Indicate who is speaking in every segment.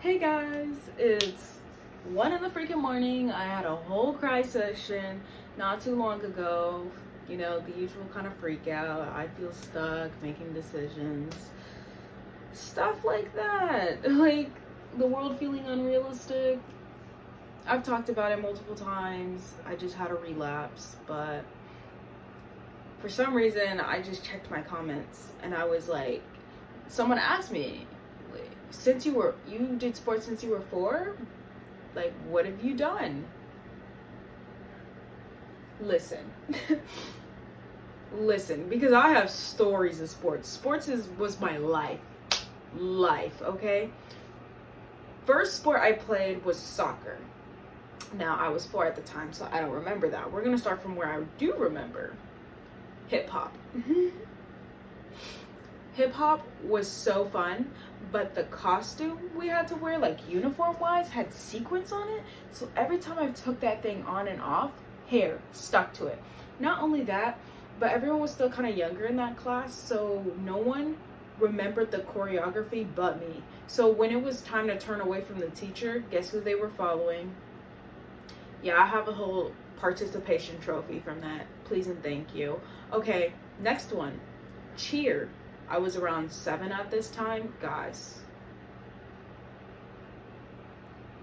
Speaker 1: Hey guys, it's 1 in the freaking morning. I had a whole cry session not too long ago. You know, the usual kind of freak out. I feel stuck making decisions. Stuff like that. Like the world feeling unrealistic. I've talked about it multiple times. I just had a relapse, but for some reason I just checked my comments and I was like, someone asked me, since you did sports since you were 4, like what have you done? Listen. Listen, because I have stories of sports. Was my life, okay? First sport I played was soccer. Now I was 4 at the time, so I don't remember that. We're gonna start from where I do remember. Hip hop. Hip hop was so fun, but the costume we had to wear, like uniform wise, had sequins on it. So every time I took that thing on and off, hair stuck to it. Not only that, but everyone was still kind of younger in that class, so no one remembered the choreography but me. So when it was time to turn away from the teacher, guess who they were following? Yeah, I have a whole participation trophy from that. Please and thank you. Okay, next one. Cheer. I was around 7 at this time. Guys,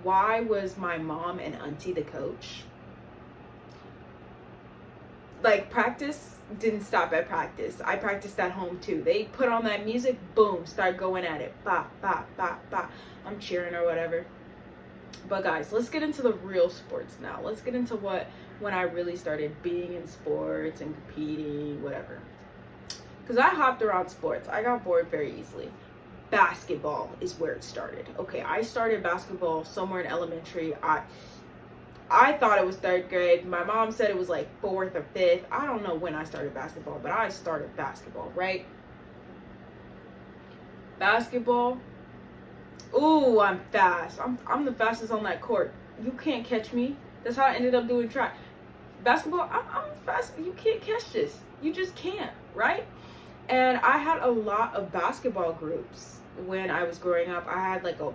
Speaker 1: why was my mom and auntie the coach? Like, practice didn't stop at practice. I practiced at home too. They put on that music, boom, start going at it. Ba, ba, ba, ba. I'm cheering or whatever. But guys, let's get into the real sports now. Let's get into when I really started being in sports and competing, whatever. Because I hopped around sports. I got bored very easily. Basketball is where it started. Okay, I started basketball somewhere in elementary. I thought it was 3rd grade. My mom said it was like 4th or 5th. I don't know when I started basketball, but I started basketball, right? Basketball. Ooh, I'm fast. I'm the fastest on that court. You can't catch me. That's how I ended up doing track. Basketball, I'm fast. You can't catch this. You just can't, right? And I had a lot of basketball groups when I was growing up. I had like a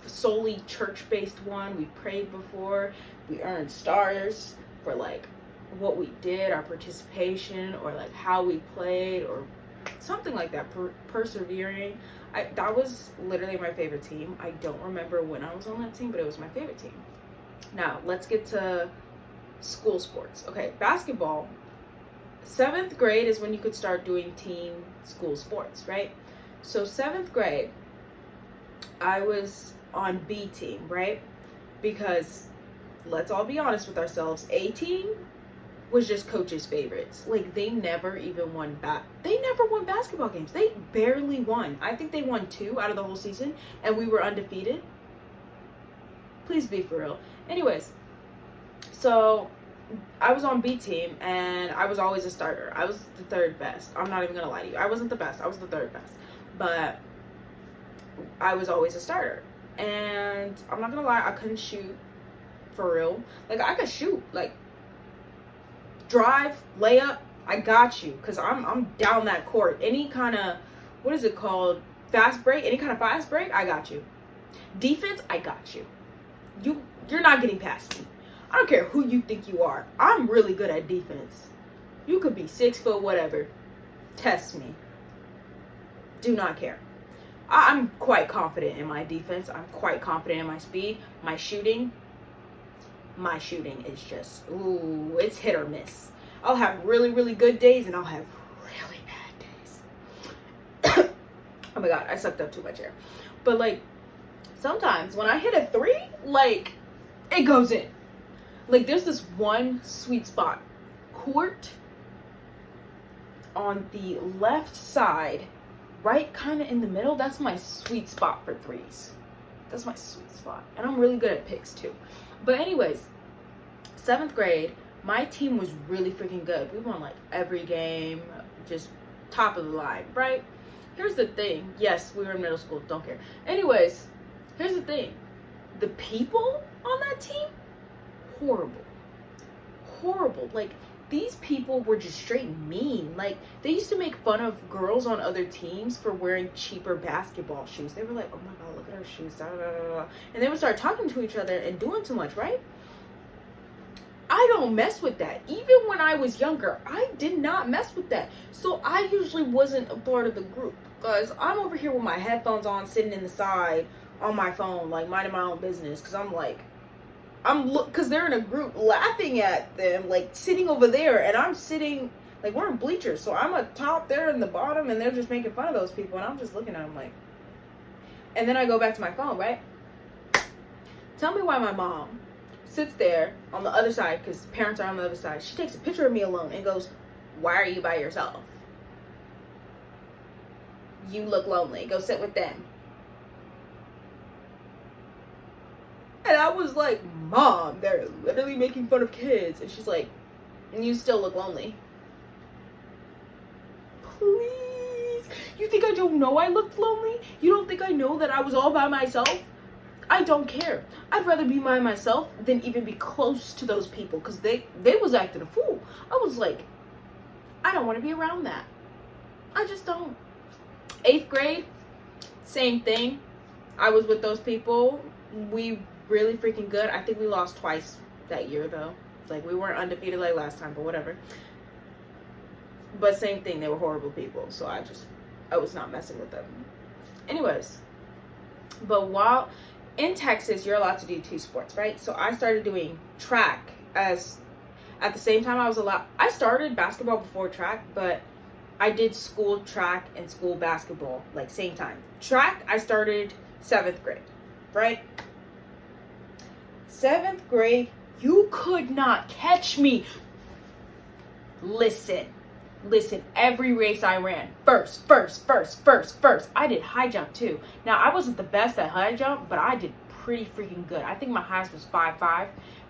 Speaker 1: solely church-based one. We prayed before. We earned stars for like what we did, our participation, or like how we played, or something like that. Persevering. That was literally my favorite team. I don't remember when I was on that team, but it was my favorite team. Now, let's get to school sports. Okay, basketball. 7th grade is when you could start doing team school sports, right? So 7th grade, I was on B team, right? Because let's all be honest with ourselves, A team was just coach's favorites. Like, they never even won basketball games. They barely won. I think they won 2 out of the whole season, and we were undefeated. Please be for real. Anyways, so I was on B team, and I was always a starter. I was the 3rd best. I'm not even gonna lie to you. I wasn't the best. I was the 3rd best. But I was always a starter. And I'm not gonna lie, I couldn't shoot for real. Like, I could shoot. Like, drive, layup, I got you. Because I'm down that court. Any kind of, what is it called? Fast break? Any kind of fast break, I got you. Defense, I got you. You're not getting past me. I don't care who you think you are. I'm really good at defense. You could be 6 foot, whatever. Test me. Do not care. I'm quite confident in my defense. I'm quite confident in my speed. My shooting is just, ooh, it's hit or miss. I'll have really, really good days, and I'll have really bad days. Oh my God, I sucked up too much air. But like, sometimes when I hit a 3, like, it goes in. Like, there's this one sweet spot. Court on the left side, right kind of in the middle. That's my sweet spot for 3s. That's my sweet spot. And I'm really good at picks too. But anyways, 7th grade, my team was really freaking good. We won like every game, just top of the line, right? Here's the thing. Yes, we were in middle school. Don't care. Anyways, here's the thing. The people on that team, horrible. Like, these people were just straight mean. Like, they used to make fun of girls on other teams for wearing cheaper basketball shoes. They were like, oh my God, look at her shoes, da, da, da, da. And they would start talking to each other and doing too much, right? I don't mess with that. Even when I was younger, I did not mess with that. So I usually wasn't a part of the group, because I'm over here with my headphones on, sitting in the side on my phone, like minding my own business, because because they're in a group laughing at them, like sitting over there, and I'm sitting, like, we're in bleachers, so I'm at top, they're in the bottom, and they're just making fun of those people, and I'm just looking at them like, and then I go back to my phone, right? Tell me why my mom sits there on the other side, because parents are on the other side. She takes a picture of me alone and goes, why are you by yourself? You look lonely. Go sit with them. And I was like, Mom, they're literally making fun of kids. And she's like, you still look lonely. Please. You think I don't know I looked lonely? You don't think I know that I was all by myself? I don't care. I'd rather be by myself than even be close to those people, because they was acting a fool. I was like, I don't want to be around that. I just don't. 8th grade, same thing. I was with those people. We really freaking good. I think we lost twice that year, though. Like, we weren't undefeated like last time, but whatever. But same thing, they were horrible people, so I was not messing with them. Anyways, but while in Texas, you're allowed to do 2 sports, right? So I started doing track at the same time I started basketball before track, but I did school track and school basketball, like, same time. Track, I started 7th grade, right? 7th grade, you could not catch me. Listen, every race I ran, first. I did high jump too. Now, I wasn't the best at high jump, but I did pretty freaking good. I think my highest was 5'5",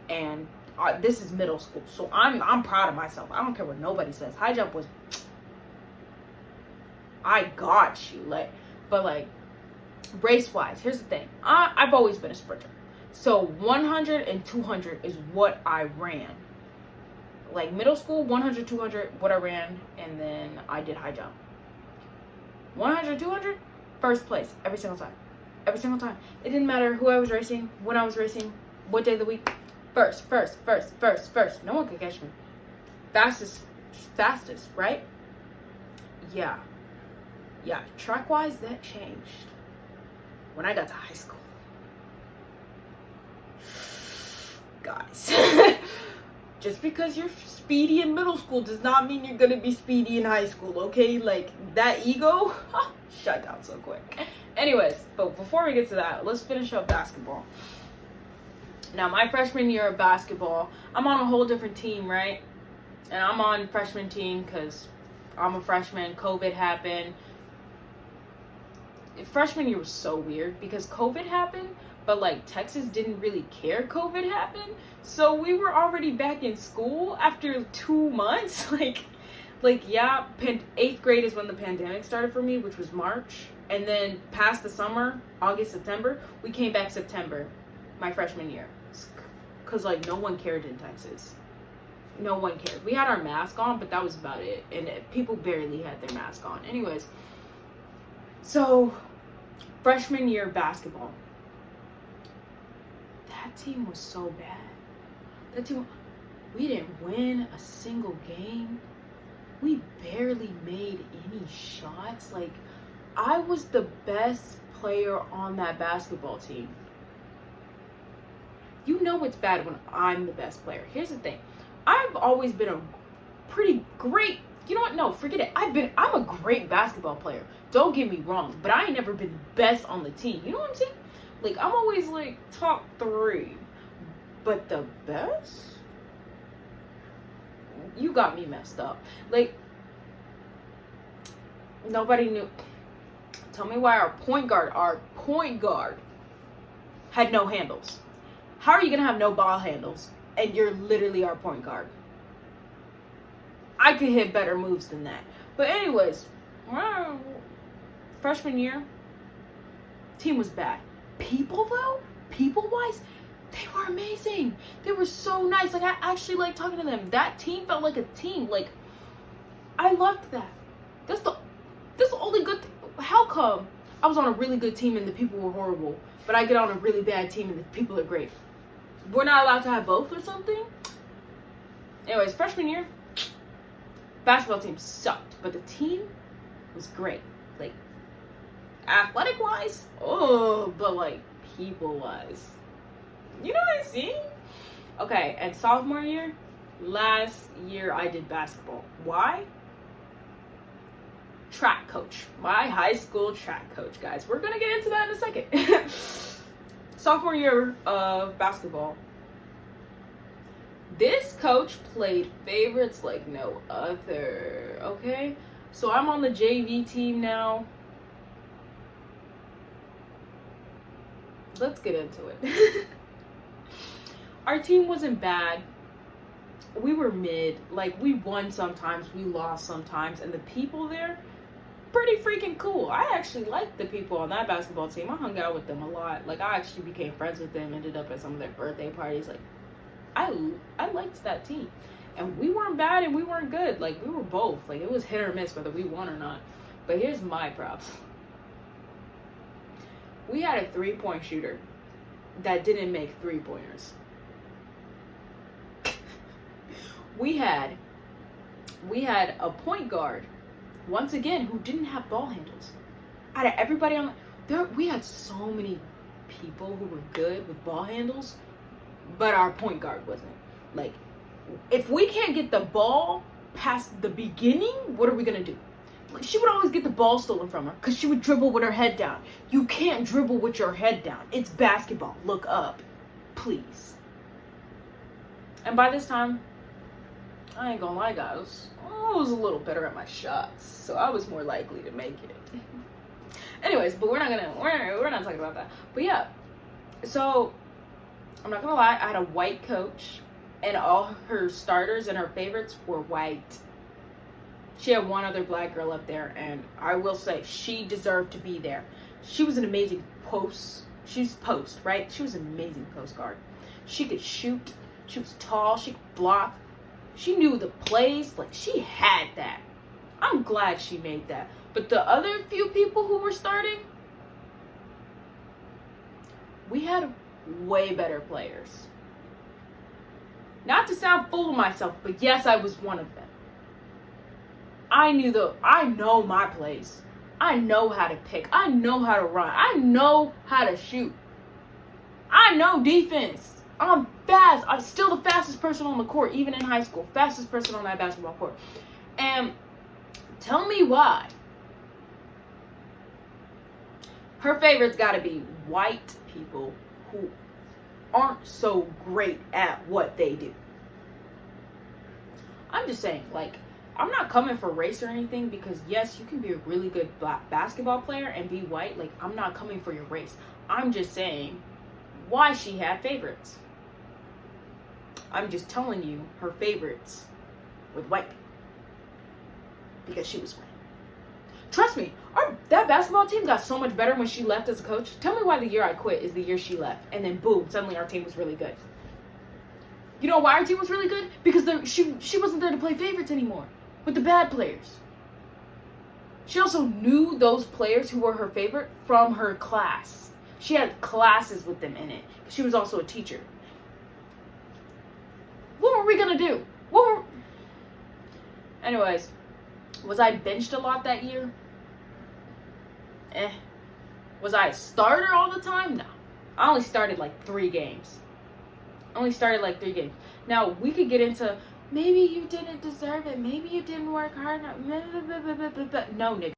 Speaker 1: and this is middle school, so I'm proud of myself. I don't care what nobody says. High jump was, I got you. But race wise, here's the thing. I've always been a sprinter, so 100 and 200 is what I ran. Like, middle school, 100, 200, what I ran, and then I did high jump. 100, 200, first place, every single time. Every single time. It didn't matter who I was racing, when I was racing, what day of the week. First. No one could catch me. Fastest, right? Yeah. Track-wise, that changed when I got to high school. Guys. Just because you're speedy in middle school does not mean you're gonna be speedy in high school, okay? Like, that ego, shut down so quick. Anyways, but before we get to that, let's finish up basketball. Now, my freshman year of basketball, I'm on a whole different team, right? And I'm on freshman team because I'm a freshman. COVID happened. Freshman year was so weird because COVID happened, but like Texas didn't really care COVID happened. So we were already back in school after 2 months. Yeah, 8th grade is when the pandemic started for me, which was March. And then past the summer, August, September, we came back September, my freshman year. Because no one cared in Texas. No one cared. We had our mask on, but that was about it. And people barely had their mask on. Anyways, so freshman year basketball. That team was so bad. We didn't win a single game. We barely made any shots. I was the best player on that basketball team. You know it's bad when I'm the best player. Here's the thing. I've always been a pretty great, you know what? No, forget it. I'm a great basketball player. Don't get me wrong, but I ain't never been the best on the team. You know what I'm saying? I'm always top 3. But the best? You got me messed up. Nobody knew. Tell me why our point guard had no handles. How are you going to have no ball handles and you're literally our point guard? I could hit better moves than that. But anyways, freshman year, team was bad. People, though, people-wise, They were amazing. They were so nice. Like, I actually liked talking to them. That team felt like a team. Like, I loved that. That's the only good thing. How come I was on a really good team and the people were horrible, but I get on a really bad team and the people are great? We're not allowed to have both or something? Anyways, freshman year, basketball team sucked, but the team was great. Like, athletic wise, but like people wise, you know what I'm saying? Okay, and sophomore year, last year I did basketball. Why? Track coach. My high school track coach, guys. We're gonna get into that in a second. Sophomore year of basketball, this coach played favorites like no other, okay? So I'm on the JV team now. Let's get into it. Our team wasn't bad. We were mid. Like, we won sometimes, we lost sometimes, and the people there, pretty freaking cool. I actually liked the people on that basketball team. I hung out with them a lot. Like, I actually became friends with them, ended up at some of their birthday parties. Like, I liked that team. And we weren't bad and we weren't good. Like, we were both. Like, it was hit or miss whether we won or not. But here's my props. We had a 3-point shooter that didn't make 3-pointers. We had a point guard, once again, who didn't have ball handles. Out of everybody on there, we had so many people who were good with ball handles, but our point guard wasn't. Like, if we can't get the ball past the beginning, what are we gonna do? Like, she would always get the ball stolen from her because she would dribble with her head down. You can't dribble with your head down. It's basketball. Look up, please. And by this time, I ain't gonna lie, guys, I was a little better at my shots, so I was more likely to make it. Anyways, but we're not talking about that. But yeah, so I'm not gonna lie, I had a white coach, and all her starters and her favorites were white. She had one other black girl up there, and I will say she deserved to be there. She was an amazing she's post, right? She was an amazing post guard. She could shoot. She was tall. She could block. She knew the plays. Like, she had that. I'm glad she made that. But the other few people who were starting, we had way better players. Not to sound full of myself, but yes, I was one of them. I know my plays. I know how to pick. I know how to run. I know how to shoot. I know defense. I'm fast. I'm still the fastest person on the court, even in high school. Fastest person on that basketball court. And tell me why. Her favorites gotta be white people who aren't so great at what they do. I'm just saying, like, I'm not coming for race or anything, because yes, you can be a really good basketball player and be white. Like, I'm not coming for your race. I'm just saying why she had favorites. I'm just telling you her favorites with white people, because she was white. Trust me, that basketball team got so much better when she left as a coach. Tell me why the year I quit is the year she left, and then boom, suddenly our team was really good. You know why our team was really good? Because she wasn't there to play favorites anymore with the bad players. She also knew those players who were her favorite from her class. She had classes with them in it. She was also a teacher. What were we gonna do? Anyways, was I benched a lot that year? Was I a starter all the time? No. I only started like 3 games. Now, we could get into, maybe you didn't deserve it. Maybe you didn't work hard enough. No, nigga.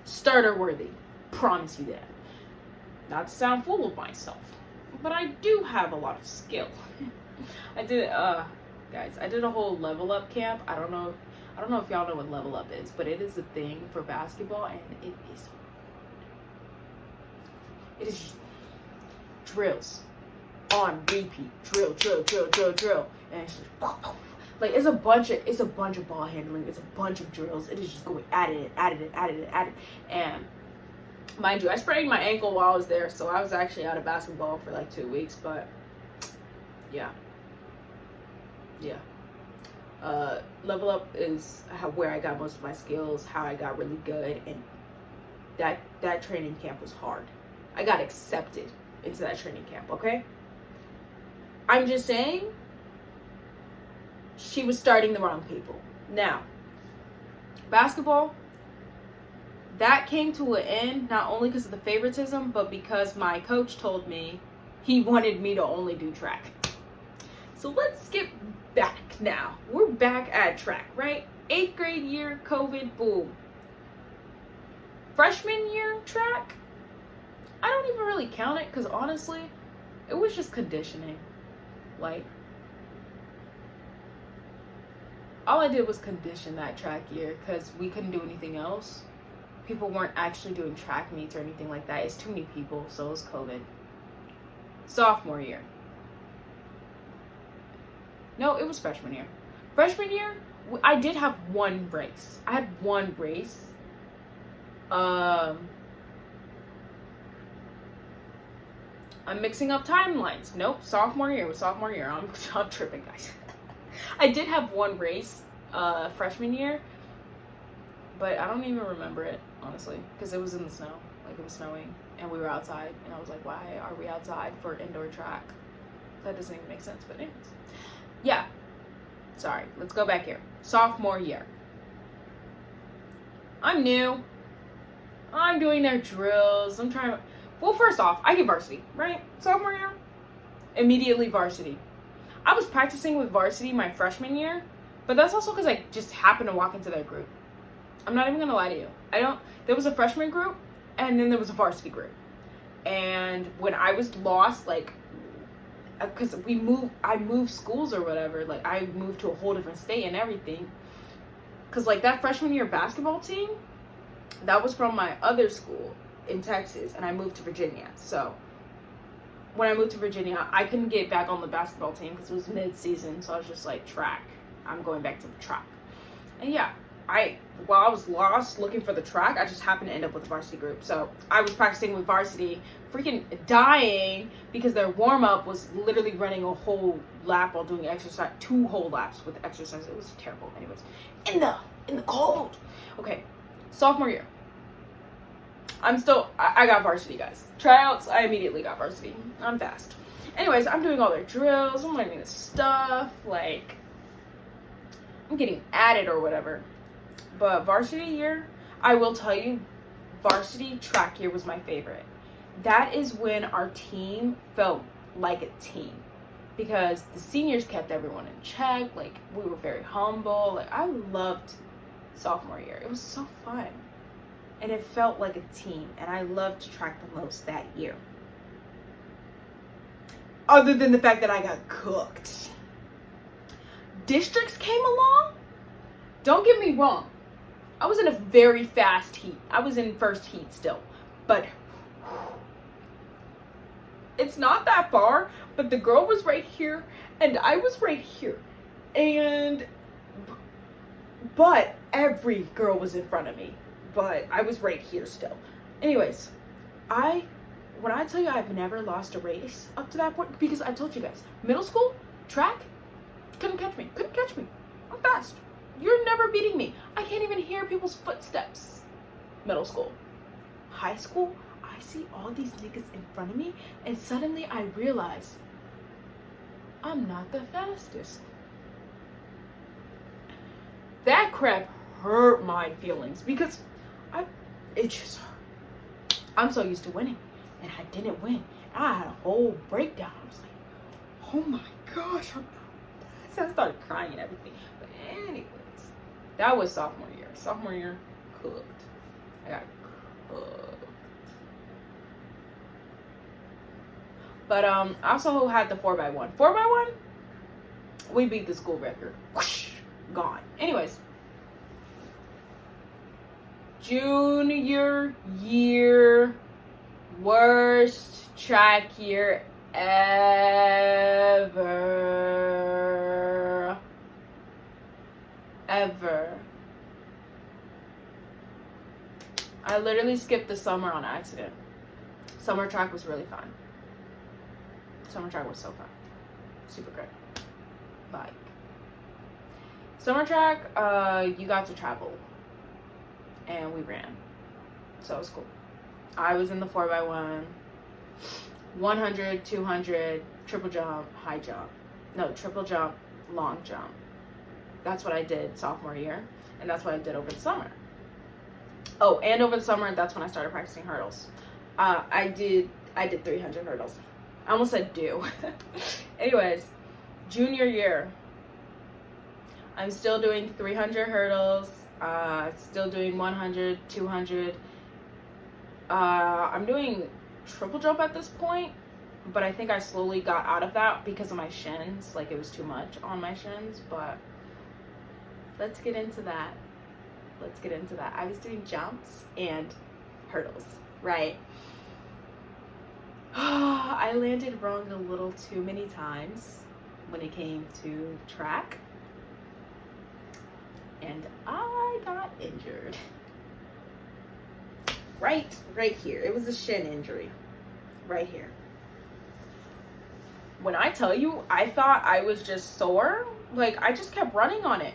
Speaker 1: Starter worthy. Promise you that. Not to sound full of myself, but I do have a lot of skill. I did a whole level up camp. I don't know if y'all know what level up is, but it is a thing for basketball, and it is just drills on repeat. Drill. And it's just like it's a bunch of ball handling, it's a bunch of drills. It is just going at it. And Mind you, I sprained my ankle while I was there, so I was actually out of basketball for like 2 weeks, but yeah. Level Up is where I got most of my skills, how I got really good, and that training camp was hard. I got accepted into that training camp, okay? I'm just saying, she was starting the wrong people. Now, basketball, that came to an end not only because of the favoritism, but because my coach told me he wanted me to only do track. So let's skip back now. We're back at track, right? 8th grade year, COVID, boom. Freshman year track, I don't even really count it because honestly, it was just conditioning. Like, all I did was condition that track year because we couldn't do anything else. People weren't actually doing track meets or anything like that. It's too many people, so it was COVID. Sophomore year. No, it was freshman year. Freshman year, I did have one race. I had one race. I'm mixing up timelines. Nope, sophomore year was sophomore year. I'm tripping, guys. I did have one race freshman year, but I don't even remember it, honestly, because it was in the snow. Like, it was snowing, and we were outside, and I was like, why are we outside for indoor track? That doesn't even make sense, but anyways. Yeah. Sorry, let's go back here. Sophomore year. I'm new. I'm doing their drills. I'm trying to... Well, first off, I get varsity, right? Sophomore year, immediately varsity. I was practicing with varsity my freshman year, but that's also because I just happened to walk into their group. I'm not even going to lie to you. There was a freshman group, and then there was a varsity group. And when I was lost, like, because I moved schools or whatever, like, I moved to a whole different state and everything. Because, like, that freshman year basketball team, that was from my other school in Texas, and I moved to Virginia. So when I moved to Virginia, I couldn't get back on the basketball team because it was mid-season, so I was just like, track. I'm going back to the track. And yeah, while I was lost looking for the track, I just happened to end up with the varsity group. So I was practicing with varsity, freaking dying because their warm-up was literally running a whole lap while doing exercise, 2 whole laps with exercise. It was terrible. Anyways, in the cold. Okay, sophomore year. I got varsity, guys. Tryouts, I immediately got varsity. I'm fast. Anyways, I'm doing all their drills. I'm learning this stuff. Like, I'm getting at it or whatever. But varsity year, I will tell you, varsity track year was my favorite. That is when our team felt like a team. Because the seniors kept everyone in check. Like, we were very humble. Like, I loved sophomore year. It was so fun. And it felt like a team. And I loved to track the most that year. Other than the fact that I got cooked. Districts came along. Don't get me wrong. I was in a very fast heat. I was in first heat still. But it's not that far. But the girl was right here. And I was right here. But every girl was in front of me. But I was right here still. Anyways, when I tell you I've never lost a race up to that point, because I told you guys, middle school, track, couldn't catch me. I'm fast. You're never beating me. I can't even hear people's footsteps. Middle school. High school, I see all these niggas in front of me, and suddenly I realize I'm not the fastest. That crap hurt my feelings because it just hurt. I'm so used to winning, and I didn't win. I had a whole breakdown. I was like, oh my gosh. I started crying and everything. But anyways, that was sophomore year. Sophomore year, cooked. I got cooked. But I also had the 4x1. 4x1, we beat the school record. Whoosh, gone. Anyways. Junior year, worst track year ever. I literally skipped the summer on accident. Summer track was really fun. Summer track was so fun. Super great. Like, summer track, you got to travel. And we ran. So it was cool. I was in the 4x1, 100, 200, triple jump, high jump. No, triple jump, long jump. That's what I did sophomore year. And that's what I did over the summer. Oh, and over the summer, that's when I started practicing hurdles. I did 300 hurdles. I almost said do. Anyways, junior year, I'm still doing 300 hurdles, still doing 100, 200. I'm doing triple jump at this point, but I think I slowly got out of that because of my shins. Like, it was too much on my shins, but let's get into that. I was doing jumps and hurdles, right? I landed wrong a little too many times when it came to track, and I got injured. Right here. It was a shin injury. Right here. When I tell you, I thought I was just sore. Like, I just kept running on it.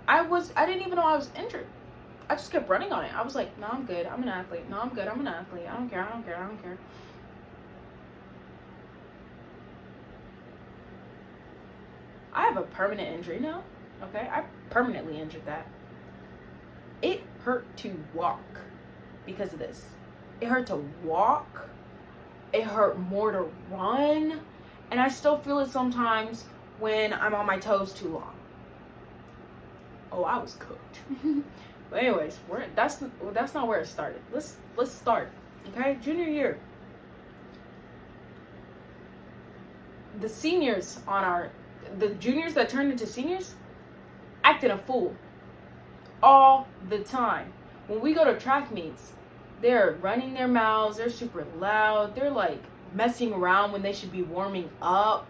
Speaker 1: I didn't even know I was injured. I just kept running on it. I was like, no, I'm good. I'm an athlete. No, I'm good. I'm an athlete. I don't care. I have a permanent injury now. Okay? I permanently injured that. It hurt to walk because of this. It hurt to walk. It hurt more to run. And I still feel it sometimes when I'm on my toes too long. Oh, I was cooked. But anyways, that's not where it started. Let's start. Okay? Junior year. The seniors the juniors that turned into seniors acting a fool all the time. When we go to track meets, they're running their mouths, they're super loud, they're like messing around when they should be warming up.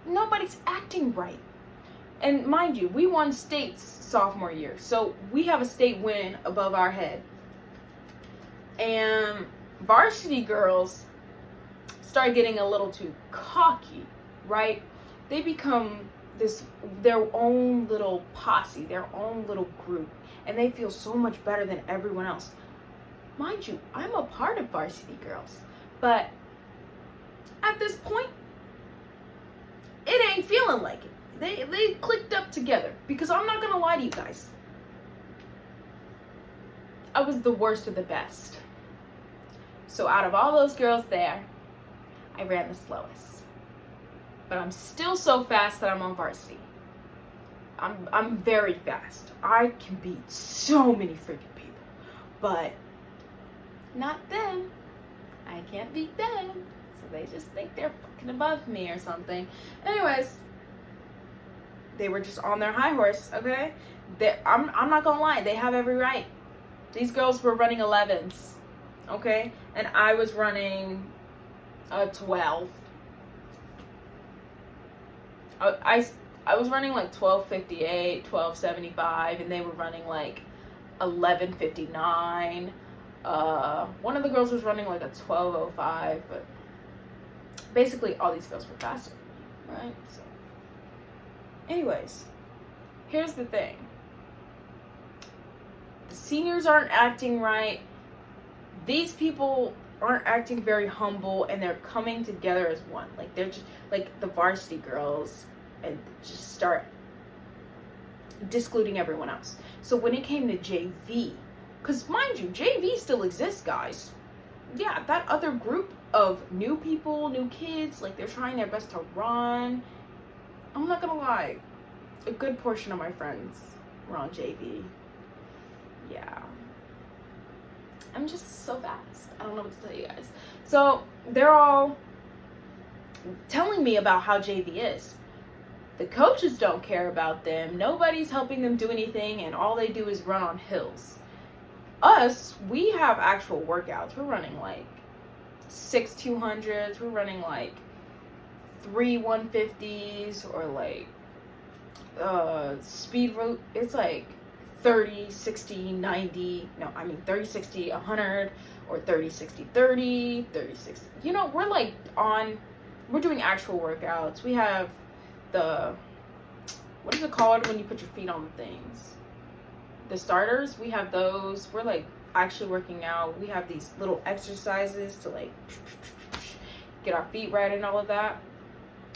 Speaker 1: Nobody's acting right. And mind you, we won states sophomore year, so we have a state win above our head. And varsity girls start getting a little too cocky, right? They become their own little posse, their own little group, and they feel so much better than everyone else. Mind you, I'm a part of varsity girls, but at this point, it ain't feeling like it. They clicked up together, because I'm not gonna lie to you guys, I was the worst of the best. So out of all those girls there, I ran the slowest. But I'm still so fast that I'm on varsity. I'm very fast. I can beat so many freaking people. But not them. I can't beat them. So they just think they're fucking above me or something. Anyways, they were just on their high horse, okay? I'm not gonna lie, they have every right. These girls were running 11s, okay? And I was running a 12. I was running like 12:58, 12:75, and they were running like 11:59. One of the girls was running like a 12:05, but basically all these girls were faster, right? So, anyways, here's the thing. The seniors aren't acting right. These people aren't acting very humble, and they're coming together as one. Like, they're just like the varsity girls, and just start discluding everyone else. So when it came to JV, because mind you, JV still exists, guys. Yeah, that other group of new people, new kids, like, they're trying their best to run. I'm not gonna lie, a good portion of my friends were on JV. Yeah. I'm just so fast. I don't know what to tell you guys. So they're all telling me about how JV is. The coaches don't care about them. Nobody's helping them do anything, and all they do is run on hills. Us, we have actual workouts. We're running like 6 200s. We're running like 3 150s, or like speed route. It's like 30, 60, 90, no, I mean 30, 60, 100, or 30, 60, 30, 30, 60. You know, we're doing actual workouts. We have what is it called when you put your feet on the things? The starters, we have those. We're like actually working out. We have these little exercises to like get our feet right and all of that.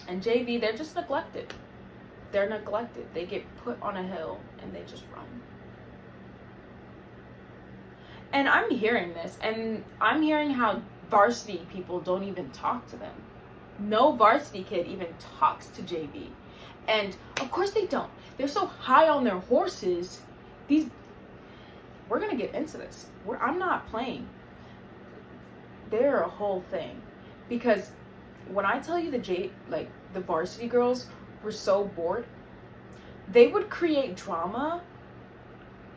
Speaker 1: And JV, they're just neglected. They're neglected. They get put on a hill and they just run. And I'm hearing this, and I'm hearing how varsity people don't even talk to them. No varsity kid even talks to JV. And of course they don't. They're so high on their horses. We're gonna get into this. I'm not playing. They're a whole thing. Because when I tell you the varsity girls were so bored, they would create drama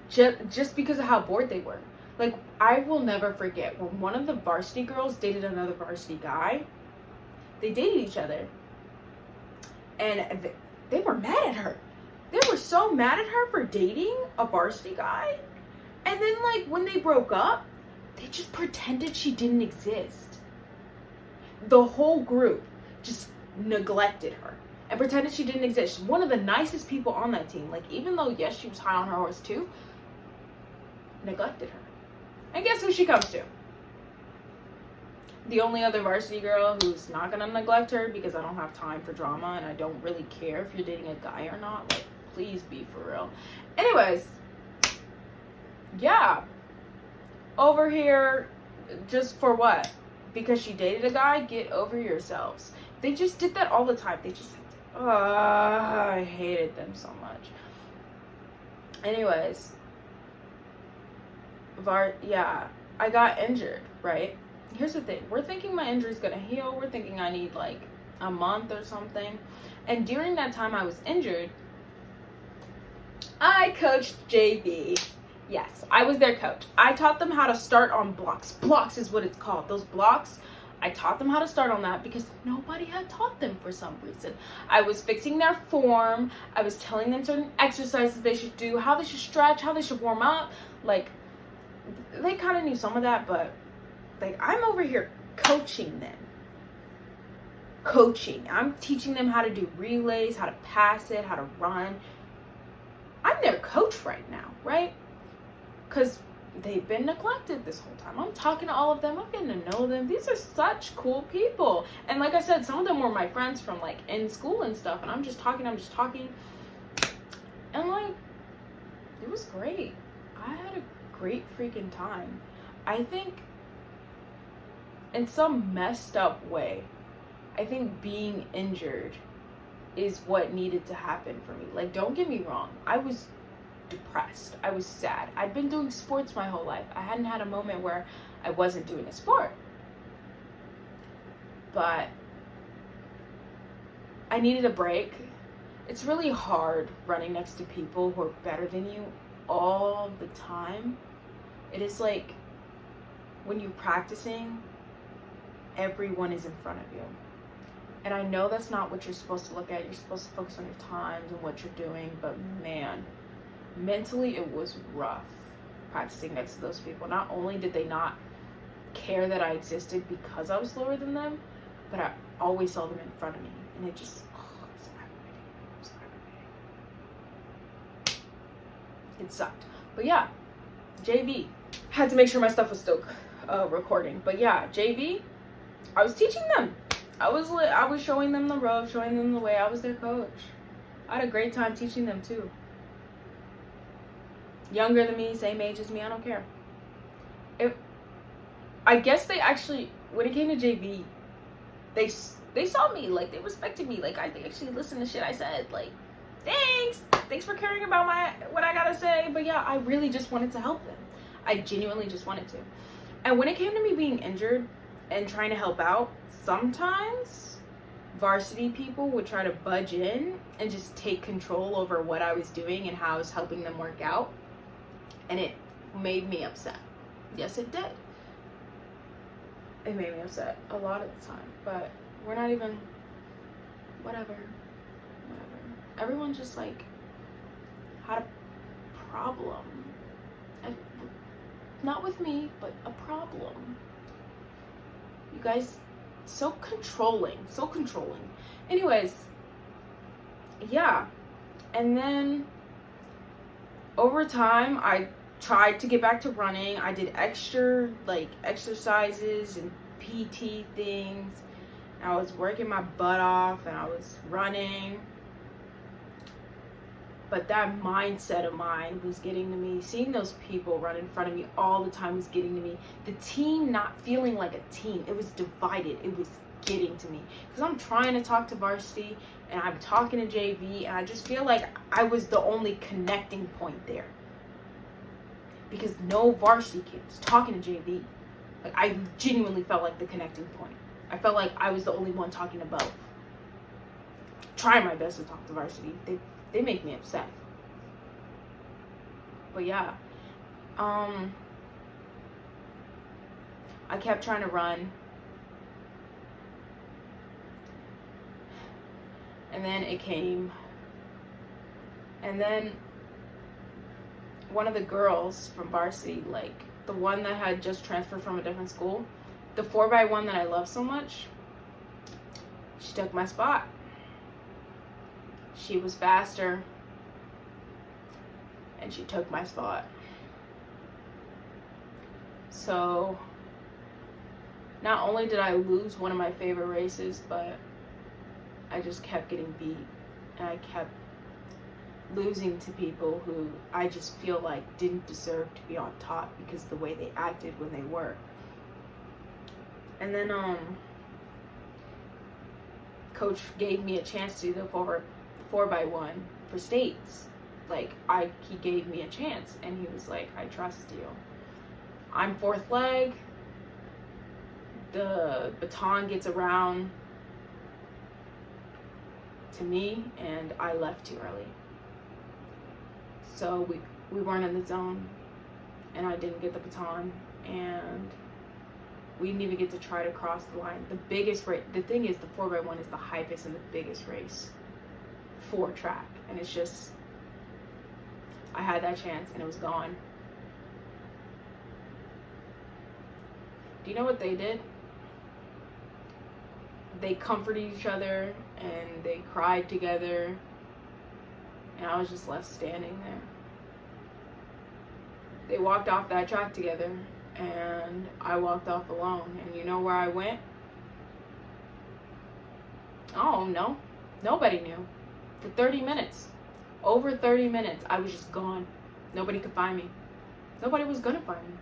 Speaker 1: just because of how bored they were. Like, I will never forget when one of the varsity girls dated another varsity guy. They dated each other. And they were mad at her. They were so mad at her for dating a varsity guy. And then, like, when they broke up, they just pretended she didn't exist. The whole group just neglected her and pretended she didn't exist. She's one of the nicest people on that team. Like, even though, yes, she was high on her horse too, neglected her. And guess who she comes to? The only other varsity girl who's not gonna neglect her, because I don't have time for drama and I don't really care if you're dating a guy or not. Like, please be for real. Anyways, yeah. Over here, just for what? Because she dated a guy? Get over yourselves. They just did that all the time. They just, I hated them so much. Anyways, yeah, I got injured, right? Here's the thing. We're thinking my injury's gonna heal. We're thinking I need like a month or something. And during that time I was injured, I coached JV. Yes, I was their coach. I taught them how to start on blocks. Blocks is what it's called. Those blocks, I taught them how to start on that because nobody had taught them for some reason. I was fixing their form. I was telling them certain exercises they should do, how they should stretch, how they should warm up. Like, they kind of knew some of that, but like, I'm over here coaching them. I'm teaching them how to do relays, how to pass it, how to run. I'm their coach right now, right? Because they've been neglected this whole time. I'm talking to all of them. I'm getting to know them. These are such cool people. And like I said, some of them were my friends from like in school and stuff. And I'm just talking. And like, it was great. I had a great freaking time. I think in some messed up way, I think being injured is what needed to happen for me. Like, don't get me wrong. I was depressed. I was sad. I'd been doing sports my whole life. I hadn't had a moment where I wasn't doing a sport. But I needed a break. It's really hard running next to people who are better than you all the time. It is like when you're practicing, everyone is in front of you. And I know that's not what you're supposed to look at. You're supposed to focus on your times and what you're doing. But man, mentally it was rough practicing next to those people. Not only did they not care that I existed because I was slower than them, but I always saw them in front of me. And it just, it was aggravating. It sucked. But yeah, JV. Had to make sure my stuff was still recording. But yeah, JV, I was teaching them. I was showing them the ropes, showing them the way. I was their coach. I had a great time teaching them too. Younger than me, same age as me, I don't care. I guess they actually, when it came to JV, they saw me, like, they respected me. Like, they actually listened to shit I said. Like, thanks for caring about what I gotta say. But yeah, I really just wanted to help them. I genuinely just wanted to. And when it came to me being injured and trying to help out, sometimes varsity people would try to budge in and just take control over what I was doing and how I was helping them work out. And it made me upset. Yes, it did. It made me upset a lot of the time. But we're not even, whatever. Everyone just like had a problem. Not with me, but a problem. You guys, so controlling. Anyways, yeah. And then over time, I tried to get back to running. I did extra exercises and PT things. I was working my butt off and I was running. But that mindset of mine was getting to me. Seeing those people run in front of me all the time was getting to me. The team not feeling like a team. It was divided. It was getting to me. Because I'm trying to talk to varsity and I'm talking to JV, and I just feel like I was the only connecting point there. Because no varsity kid was talking to JV. Like, I genuinely felt like the connecting point. I felt like I was the only one talking to both. Trying my best to talk to varsity. They make me upset. But yeah. I kept trying to run. And then it came. And then one of the girls from varsity, like the one that had just transferred from a different school, the 4x1 that I love so much, she took my spot. She was faster, and she took my spot. So, not only did I lose one of my favorite races, but I just kept getting beat, and I kept losing to people who I just feel like didn't deserve to be on top because of the way they acted when they were. And then, coach gave me a chance to do the 4x1 for states. He gave me a chance, and he was like, I trust you. I'm fourth leg. The baton gets around to me, and I left too early. So we weren't in the zone, and I didn't get the baton, and we didn't even get to try to cross the line. The biggest race, the thing is, the 4x1 is the hypest and the biggest race for track, and it's just, I had that chance and it was gone. Do you know what they did? They comforted each other and they cried together, and I was just left standing there. They walked off that track together, and I walked off alone. And you know where I went? Oh, no. Nobody knew. For 30 minutes. Over 30 minutes, I was just gone. Nobody could find me. Nobody was gonna find me.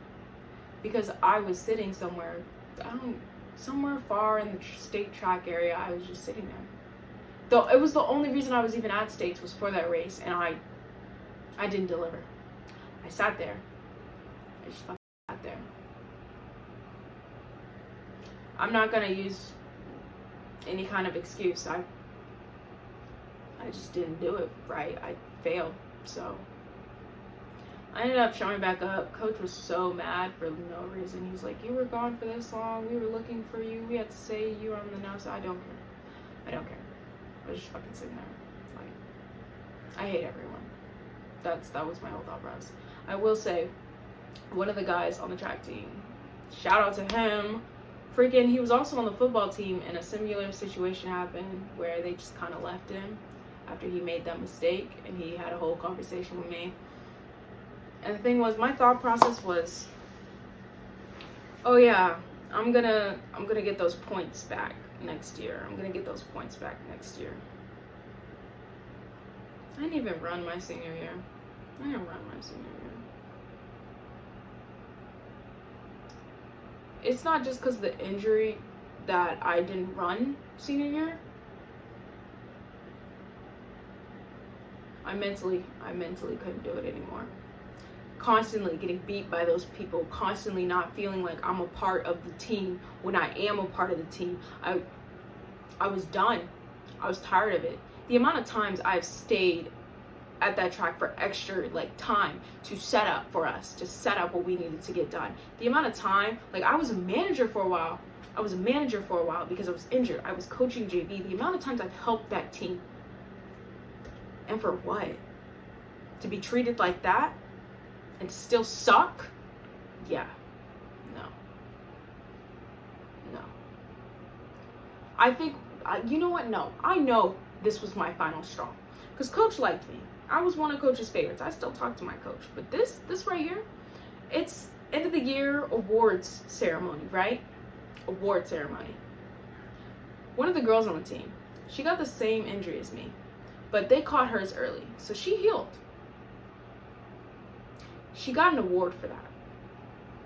Speaker 1: Because I was sitting somewhere, somewhere far in the state track area. I was just sitting there. Though it was the only reason I was even at states was for that race, and I didn't deliver. I sat there. I just fucking sat there. I'm not gonna use any kind of excuse. I just didn't do it right. I failed. So I ended up showing back up. Coach was so mad for no reason. He's like, you were gone for this long. We were looking for you. We had to say you were on the no. So I don't care. I was just fucking sitting there. Like, I hate everyone. That was my whole thought process. I will say, one of the guys on the track team, shout out to him. Freaking, he was also on the football team, and a similar situation happened where they just kind of left him after he made that mistake, and he had a whole conversation with me. And the thing was, my thought process was, oh yeah, I'm gonna get those points back next year. I didn't even run my senior year. It's not just because of the injury that I didn't run senior year. I mentally couldn't do it anymore. Constantly getting beat by those people, constantly not feeling like I'm a part of the team when I am a part of the team. I was done. I was tired of it. The amount of times I've stayed at that track for extra time to set up for us, to set up what we needed to get done. The amount of time, I was a manager for a while. Because I was injured. I was coaching JV. The amount of times I've helped that team. And for what? To be treated like that? and still suck? Yeah. No. No. I think, you know what? No. I know this was my final straw. Because Coach liked me. I was one of Coach's favorites. I still talk to my coach. But this right here, it's end of the year awards ceremony, right? Award ceremony. One of the girls on the team, she got the same injury as me, but they caught hers early, so she healed. She got an award for that.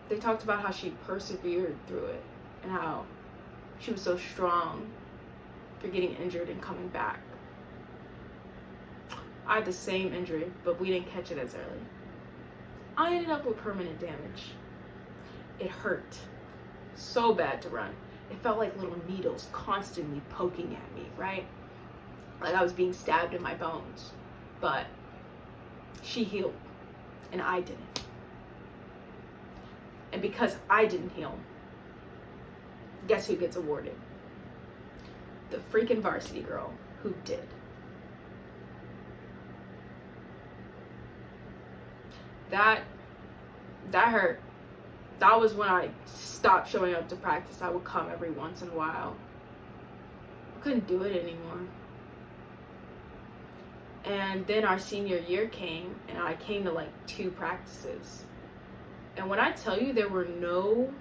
Speaker 1: They talked about how she persevered through it and how she was so strong for getting injured and coming back. I had the same injury, but we didn't catch it as early. I ended up with permanent damage. It hurt so bad to run. It felt like little needles constantly poking at me, right? Like I was being stabbed in my bones. But she healed, and I didn't. And because I didn't heal, guess who gets awarded? The freaking varsity girl who did. That hurt. That was when I stopped showing up to practice. I would come every once in a while. I couldn't do it anymore. And then our senior year came, and I came to like 2 practices. And when I tell you there were no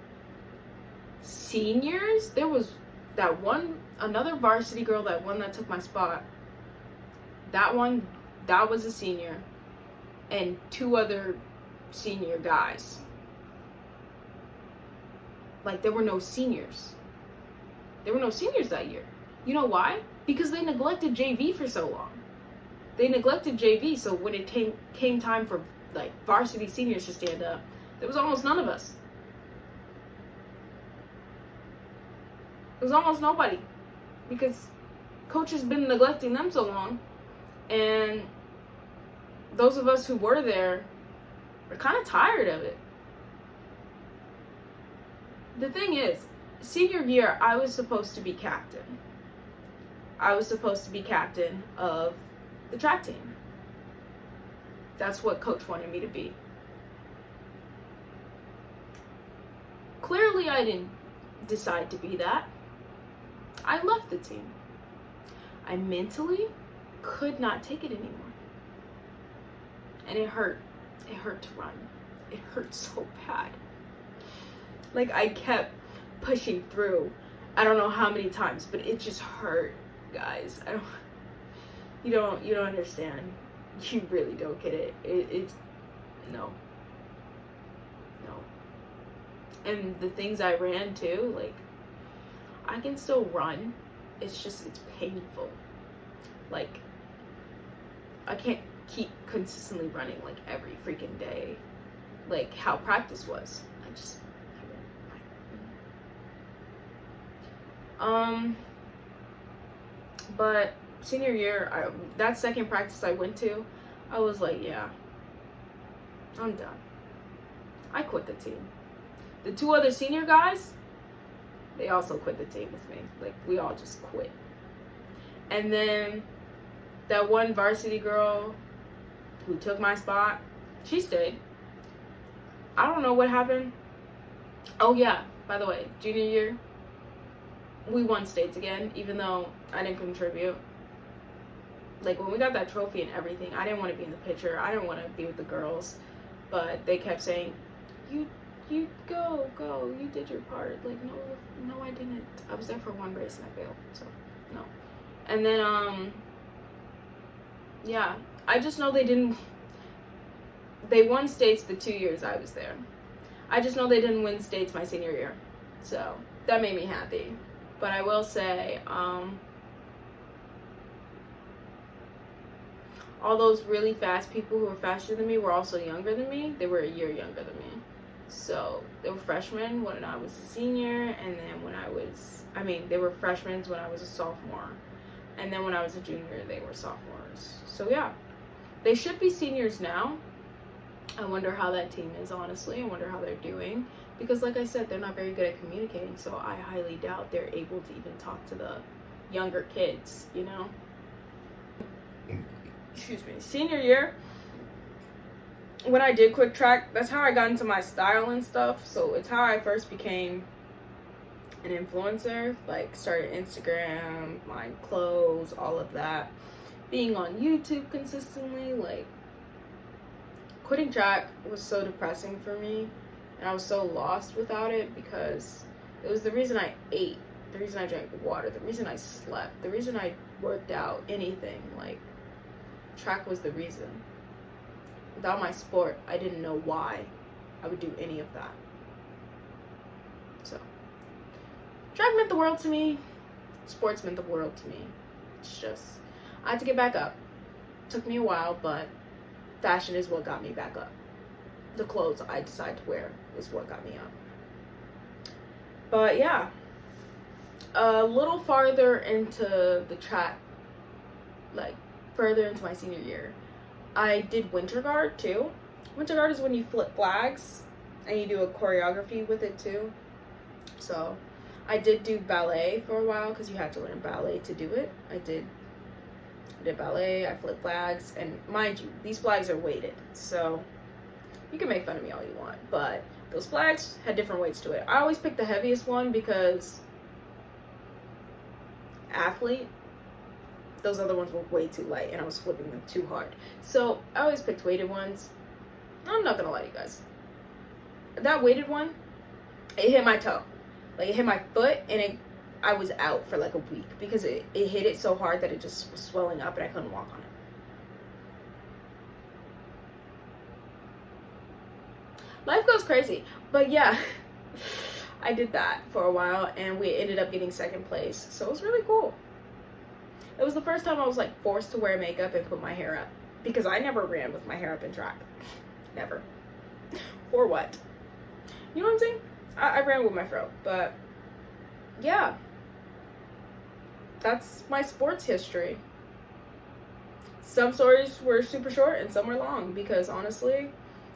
Speaker 1: seniors, there was that one, another varsity girl, that one that took my spot. That one, that was a senior. And 2 other senior guys. Like, there were no seniors. There were no seniors that year. You know why? Because they neglected JV for so long. They neglected JV, so when it came time for, like, varsity seniors to stand up, there was almost none of us. There was almost nobody. Because coach has been neglecting them so long. And those of us who were there were kind of tired of it. The thing is, senior year, I was supposed to be captain. I was supposed to be captain of the track team. That's what coach wanted me to be. Clearly, I didn't decide to be that. I left the team. I mentally could not take it anymore. And it hurt. It hurt to run. It hurt so bad. Like, I kept pushing through. I don't know how many times, but it just hurt, guys. You don't understand. You really don't get it. It's no. And the things I ran too, like, I can still run. It's just, it's painful. Like, I can't keep consistently running like every freaking day, like how practice was. But senior year, that second practice I went to, I was like, yeah, I'm done. I quit the team. The 2 other senior guys, they also quit the team with me. Like, we all just quit. And then that one varsity girl who took my spot, she stayed. I don't know what happened. Oh yeah, by the way, junior year, we won states again, even though I didn't contribute. Like, when we got that trophy and everything, I didn't want to be in the picture. I didn't want to be with the girls. But they kept saying, you go, you did your part. Like, no, I didn't. I was there for 1 race and I failed, so no. And then, yeah, I just know they won states the 2 years I was there. I just know they didn't win states my senior year. So that made me happy. But I will say, all those really fast people who were faster than me were also younger than me. They were a year younger than me. So they were freshmen when I was a senior, and then they were freshmen when I was a sophomore. And then when I was a junior, they were sophomores. So yeah, they should be seniors now. I wonder how that team is, honestly. I wonder how they're doing. Because like I said, they're not very good at communicating, so I highly doubt they're able to even talk to the younger kids, you know? Excuse me. Senior year, when I did quit track, that's how I got into my style and stuff. So it's how I first became an influencer, like started Instagram, buying clothes, all of that, being on YouTube consistently. Like, quitting track was so depressing for me, and I was so lost without it, because it was the reason I ate, the reason I drank water, the reason I slept, the reason I worked out, anything. Like, track was the reason. Without my sport, I didn't know why I would do any of that. So, track meant the world to me. Sports meant the world to me. It's just, I had to get back up. Took me a while, but fashion is what got me back up. The clothes I decide to wear is what got me up. But yeah, a little farther into the track, like further into my senior year, I did winter guard too. Winter guard is when you flip flags and you do a choreography with it too. So I did do ballet for a while, because you had to learn ballet to do it. I did ballet, I flipped flags, and mind you, these flags are weighted, so you can make fun of me all you want, but those flags had different weights to it. I always picked the heaviest one because athlete, those other ones were way too light and I was flipping them too hard. So I always picked weighted ones. I'm not gonna lie to you guys. That weighted one, it hit my toe. Like, it hit my foot, and I was out for like a week because it hit it so hard that it just was swelling up and I couldn't walk on it. Life goes crazy. But yeah, I did that for a while, and we ended up getting second place. So it was really cool. It was the first time I was like forced to wear makeup and put my hair up, because I never ran with my hair up in track. Never. For what? You know what I'm saying? I ran with my fro, but yeah, that's my sports history. Some stories were super short and some were long, because honestly,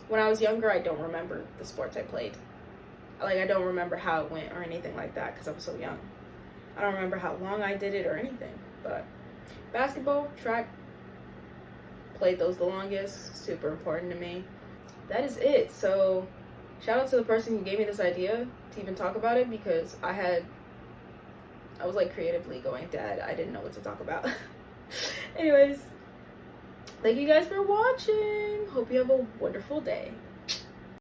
Speaker 1: when I was younger, I don't remember the sports I played. Like, I don't remember how it went or anything like that, because I was so young. I don't remember how long I did it or anything. But basketball, track, played those the longest. Super important to me. That is it. So shout out to the person who gave me this idea to even talk about it, because I was like creatively going dead. I didn't know what to talk about. Anyways, thank you guys for watching. Hope you have a wonderful day.